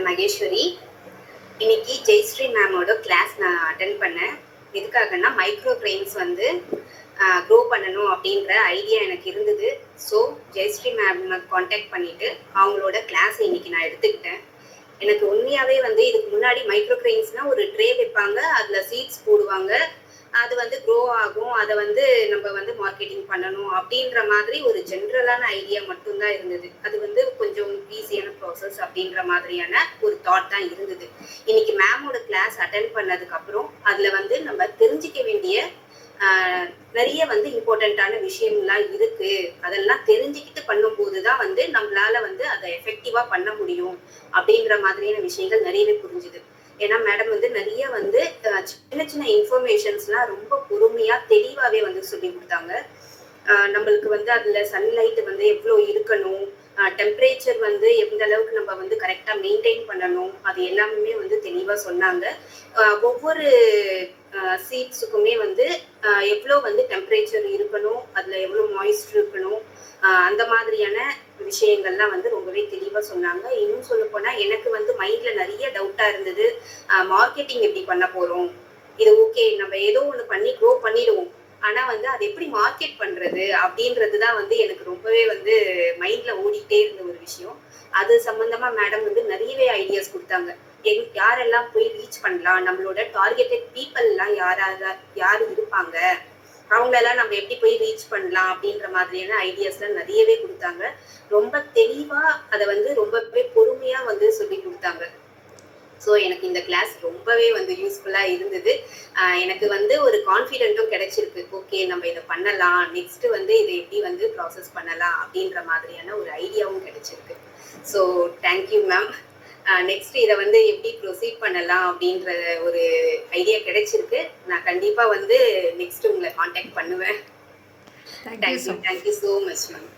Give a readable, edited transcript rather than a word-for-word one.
I'm Maheswari. இன்னைக்கு Jayashree மேமோட class நான் attend பண்ணேன். எதுக்காகன்னா மைக்ரோ கிரெயின்ஸ் வந்து க்ரோ பண்ணணும் அப்படின்ற ஐடியா எனக்கு இருந்தது. ஸோ ஜெயஸ்ரீ மேம் காண்டாக்ட் பண்ணிவிட்டு அவங்களோட கிளாஸ் இன்னைக்கு நான் எடுத்துக்கிட்டேன். எனக்கு உண்மையாகவே வந்து இதுக்கு முன்னாடி மைக்ரோ கிரெயின்ஸ்னால் ஒரு ட்ரே வைப்பாங்க, அதில் சீட்ஸ் போடுவாங்க, அது வந்து க்ரோ ஆகும், அதை வந்து நம்ம வந்து மார்க்கெட்டிங் பண்ணணும் அப்படின்ற மாதிரி ஒரு ஜென்ரலான ஐடியா மட்டும்தான் இருந்தது. அது வந்து கொஞ்சம் ஈஸியான ப்ராசஸ் அப்படின்ற மாதிரியான ஒரு தாட் தான் இருந்தது. இன்னைக்கு மேமோட கிளாஸ் அட்டென்ட் பண்ணதுக்கு அப்புறம் அதுல வந்து நம்ம தெரிஞ்சிக்க வேண்டிய நிறைய வந்து இம்பார்ட்டண்ட்டான விஷயம்லாம் இருக்கு. அதெல்லாம் தெரிஞ்சுக்கிட்டு பண்ணும்போது தான் வந்து நம்மளால வந்து அதை எஃபெக்டிவா பண்ண முடியும் அப்படின்ற மாதிரியான விஷயங்கள் நிறையவே புரிஞ்சுது. ஏன்னா மேடம் வந்து நிறைய வந்து சின்ன சின்ன இன்ஃபர்மேஷன்ஸ்லாம் ரொம்ப பொறுமையா தெளிவாவே வந்து சொல்லி கொடுத்தாங்க. நம்மளுக்கு வந்து அதுல சன்லைட் வந்து எவ்வளோ இருக்கணும், டெம்பரேச்சர் வந்து எந்த அளவுக்கு நம்ம வந்து கரெக்டா மெயின்டைன் பண்ணணும், அது எல்லாமே வந்து தெளிவா சொன்னாங்க. ஒவ்வொரு சீட்ஸுக்குமே வந்து எவ்வளோ வந்து டெம்பரேச்சர் இருக்கணும், அதுல எவ்வளோ மாய்ஸ்டர் இருக்கணும், அந்த மாதிரியான விஷயங்கள்லாம் வந்து ரொம்பவே தெளிவா சொன்னாங்க. இன்னும் சொல்ல போனா எனக்கு வந்து மைண்ட்ல நிறைய டவுட்டா இருந்தது. மார்க்கெட்டிங் எப்படி பண்ண போறோம், இது ஓகே நம்ம ஏதோ ஒண்ணு பண்ணி க்ரோ பண்ணிடுவோம், ஆனா வந்து அது எப்படி மார்க்கெட் பண்றது அப்படின்றதுதான் வந்து எனக்கு ரொம்பவே வந்து மைண்ட்ல ஓடிட்டே இருந்த ஒரு விஷயம். அது சம்பந்தமா மேடம் வந்து நிறையவே ஐடியாஸ் கொடுத்தாங்க. யாரெல்லாம் போய் ரீச் பண்ணலாம், நம்மளோட டார்கெட்டட் பீப்புள் எல்லாம் யாரு இருப்பாங்க, அவங்களெல்லாம் நம்ம எப்படி போய் ரீச் பண்ணலாம் அப்படின்ற மாதிரியான ஐடியாஸ்லாம் நிறையவே கொடுத்தாங்க. ரொம்ப தெளிவா அதை வந்து ரொம்பவே பொறுமையா வந்து சொல்லி கொடுத்தாங்க. ஸோ எனக்கு இந்த கிளாஸ் ரொம்பவே வந்து யூஸ்ஃபுல்லாக இருந்தது. எனக்கு வந்து ஒரு கான்ஃபிடென்ட்டும் கிடைச்சிருக்கு. ஓகே நம்ம இதை பண்ணலாம், நெக்ஸ்ட் வந்து இதை எப்படி வந்து ப்ராசஸ் பண்ணலாம் அப்படின்ற மாதிரியான ஒரு ஐடியாவும் கிடைச்சிருக்கு. So thank you ma'am. நெக்ஸ்ட் இதை வந்து எப்படி ப்ரொசீட் பண்ணலாம் அப்படின்ற ஒரு ஐடியா கிடைச்சிருக்கு. நான் கண்டிப்பாக வந்து நெக்ஸ்ட் உங்களை காண்டாக்ட் பண்ணுவேன். Thank you so much ma'am.